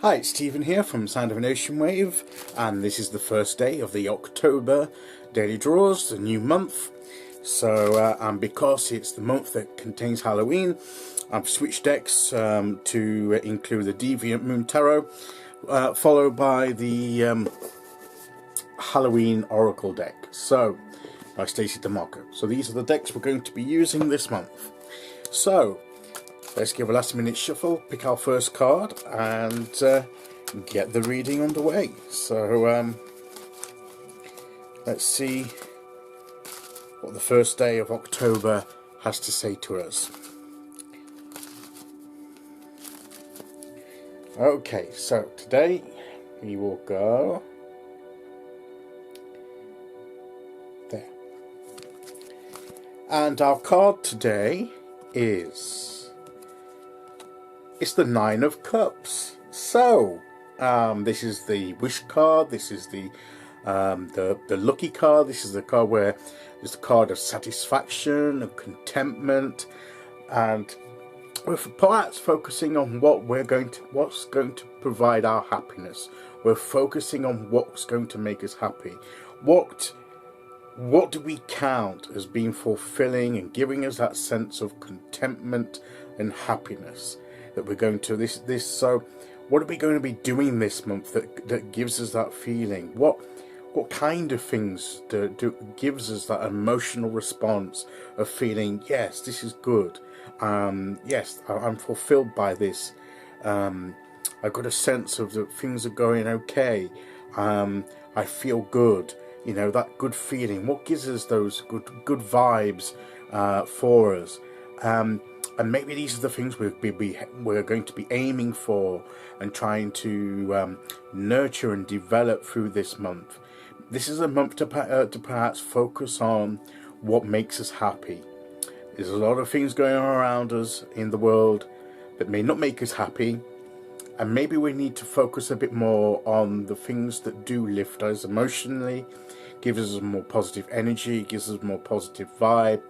Hi, it's Stephen here from Sound of an Ocean Wave, and this is the first day of the October daily draws, the new month. So, and because it's the month that contains Halloween, I've switched decks to include the Deviant Moon Tarot, followed by the Halloween Oracle deck. So, by Stacey DeMarco. So these are the decks we're going to be using this month. So, let's give a last minute shuffle, pick our first card, and get the reading underway. So let's see what the first day of October has to say to us. Okay, so today we will go there. And our card today is... it's the Nine of Cups. So, this is the wish card. This is the lucky card. This is the card where it's the card of satisfaction, of contentment, and we're perhaps focusing on what's going to provide our happiness. We're focusing on what's going to make us happy. What do we count as being fulfilling and giving us that sense of contentment and happiness? That we're going to so what are we going to be doing this month that gives us that feeling? What kind of things gives us that emotional response of feeling, yes, this is good, yes, I'm fulfilled by this, I've got a sense of that things are going okay, I feel good, you know, that good feeling. What gives us those good vibes for us? And maybe these are the things we're going to be aiming for and trying to nurture and develop through this month. This is a month to perhaps focus on what makes us happy. There's a lot of things going on around us in the world that may not make us happy, and maybe we need to focus a bit more on the things that do lift us emotionally, gives us a more positive energy, gives us a more positive vibe,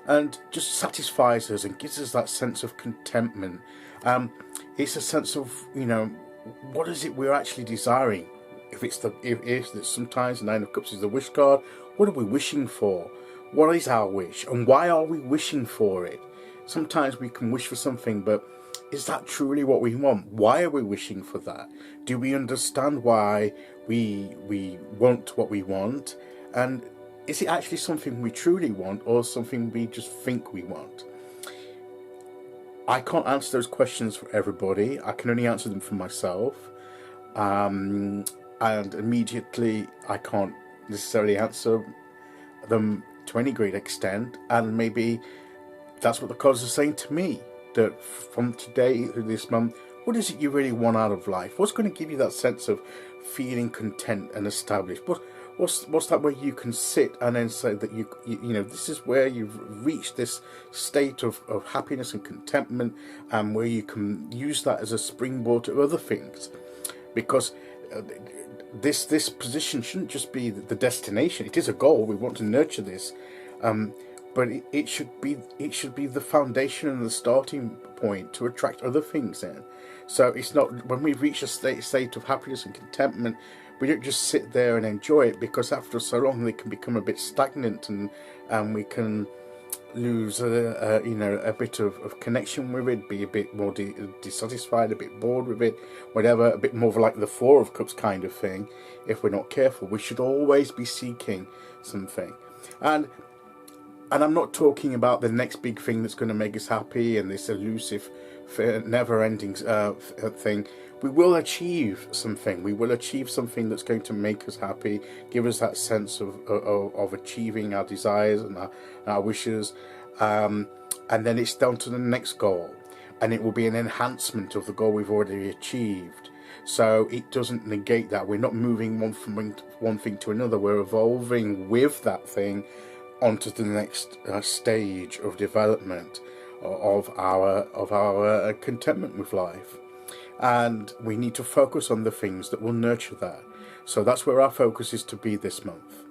and just satisfies us and gives us that sense of contentment. It's a sense of, you know, what is it we're actually desiring? If sometimes Nine of Cups is the wish card, what are we wishing for? What is our wish, and why are we wishing for it? Sometimes we can wish for something, but is that truly what we want? Why are we wishing for that? Do we understand why we want what we want? And is it actually something we truly want, or something we just think we want? I can't answer those questions for everybody. I can only answer them for myself. And immediately I can't necessarily answer them to any great extent. And maybe that's what the cards are saying to me. That from today through this month, what is it you really want out of life? What's going to give you that sense of feeling content and established? What's that where you can sit and then say that you know, this is where you've reached this state of happiness and contentment, and where you can use that as a springboard to other things, because this position shouldn't just be the destination. It is a goal. We want to nurture this, but it should be the foundation and the starting point to attract other things in. So it's not, when we reach a state of happiness and contentment, we don't just sit there and enjoy it, because after so long they can become a bit stagnant, and we can lose a bit of connection with it, be a bit more dissatisfied, a bit bored with it, whatever, a bit more of like the Four of Cups kind of thing. If we're not careful, we should always be seeking something. And I'm not talking about the next big thing that's going to make us happy and this elusive, never-ending thing. We will achieve something. We will achieve something that's going to make us happy, give us that sense of achieving our desires and our wishes. And then it's down to the next goal. And it will be an enhancement of the goal we've already achieved. So it doesn't negate that. We're not moving one thing to another. We're evolving with that thing onto the next stage of development of our contentment with life. And we need to focus on the things that will nurture that. So that's where our focus is to be this month.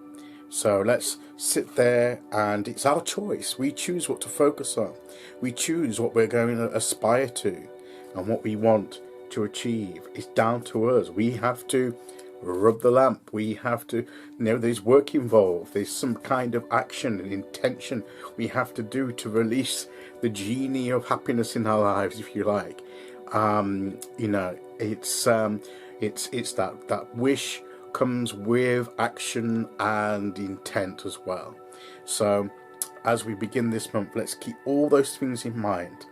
So let's sit there, and it's our choice. We choose what to focus on. We choose what we're going to aspire to and what we want to achieve. It's down to us. We have to rub the lamp. We have to, there's work involved. There's some kind of action and intention we have to do to release the genie of happiness in our lives, if you like. It's that wish comes with action and intent as well. So as we begin this month, let's keep all those things in mind.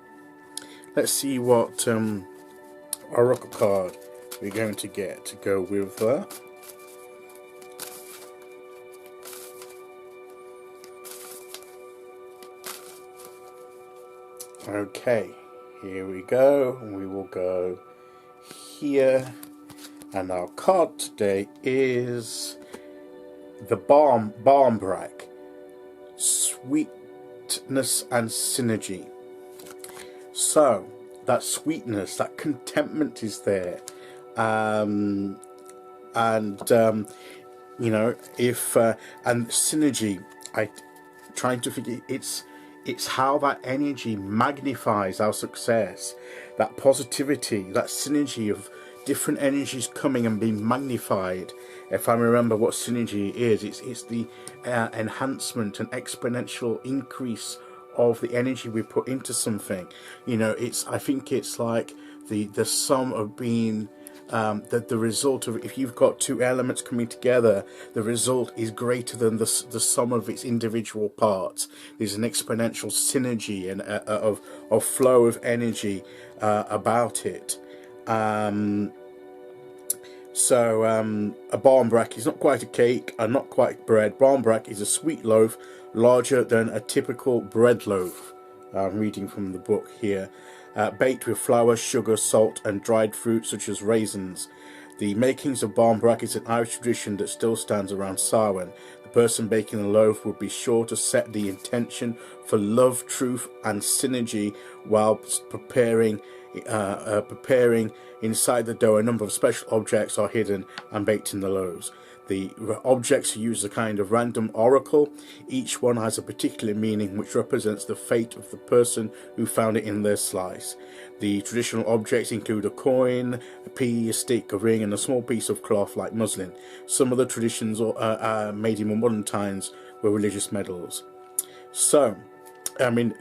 Let's see what oracle card we're going to get to go with that. Okay, here we go. We will go here, and our card today is the Barmbrack, sweetness and synergy. So that sweetness, that contentment is there, and synergy. I trying to figure it's how that energy magnifies our success, that positivity, that synergy of different energies coming and being magnified. If I remember what synergy is, it's the enhancement and exponential increase of the energy we put into something. I think it's like the sum of being the result of, if you've got two elements coming together, the result is greater than the sum of its individual parts. There's an exponential synergy and of flow of energy about it. So a barmbrack is not quite a cake and not quite bread. Barmbrack is a sweet loaf larger than a typical bread loaf. I'm reading from the book here. Baked with flour, sugar, salt and dried fruit such as raisins. The makings of barmbrack is an Irish tradition that still stands around Samhain. The person baking the loaf would be sure to set the intention for love, truth and synergy while preparing inside the dough. A number of special objects are hidden and baked in the loaves. The objects use a kind of random oracle. Each one has a particular meaning which represents the fate of the person who found it in their slice. The traditional objects include a coin, a pea, a stick, a ring and a small piece of cloth like muslin. Some of the traditions are made in more modern times were religious medals. So,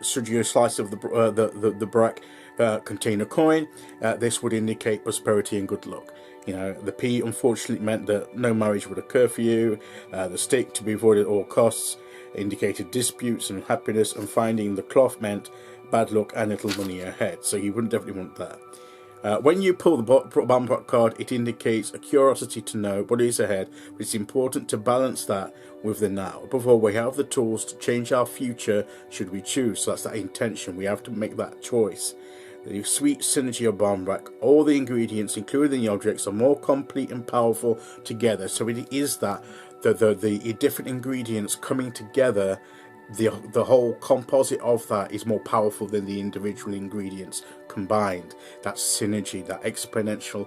should your slice of the brack contain a coin, this would indicate prosperity and good luck. The pea unfortunately meant that no marriage would occur for you. The stick, to be avoided at all costs, indicated disputes and unhappiness, and finding the cloth meant bad luck and little money ahead. So you wouldn't definitely want that. When you pull the Barmbrack card, it indicates a curiosity to know what is ahead, but it's important to balance that with the now. Above all, we have the tools to change our future should we choose. So that's that intention. We have to make that choice. The sweet synergy of Barmbrack, all the ingredients, including the objects, are more complete and powerful together. So it is that the different ingredients coming together, the whole composite of that is more powerful than the individual ingredients combined. That synergy, that exponential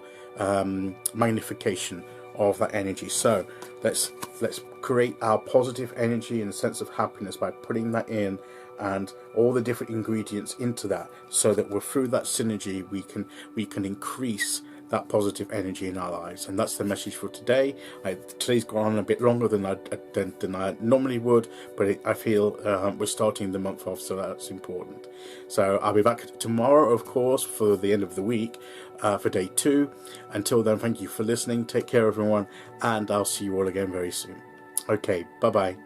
magnification of that energy. So let's create our positive energy and a sense of happiness by putting that in and all the different ingredients into that, so that we're through that synergy we can increase that positive energy in our lives. And that's the message for today. Today's gone on a bit longer than I normally would, but I feel we're starting the month off, so that's important. So I'll be back tomorrow, of course, for the end of the week, for day 2. Until then, thank you for listening. Take care, everyone, and I'll see you all again very soon. Okay, bye bye.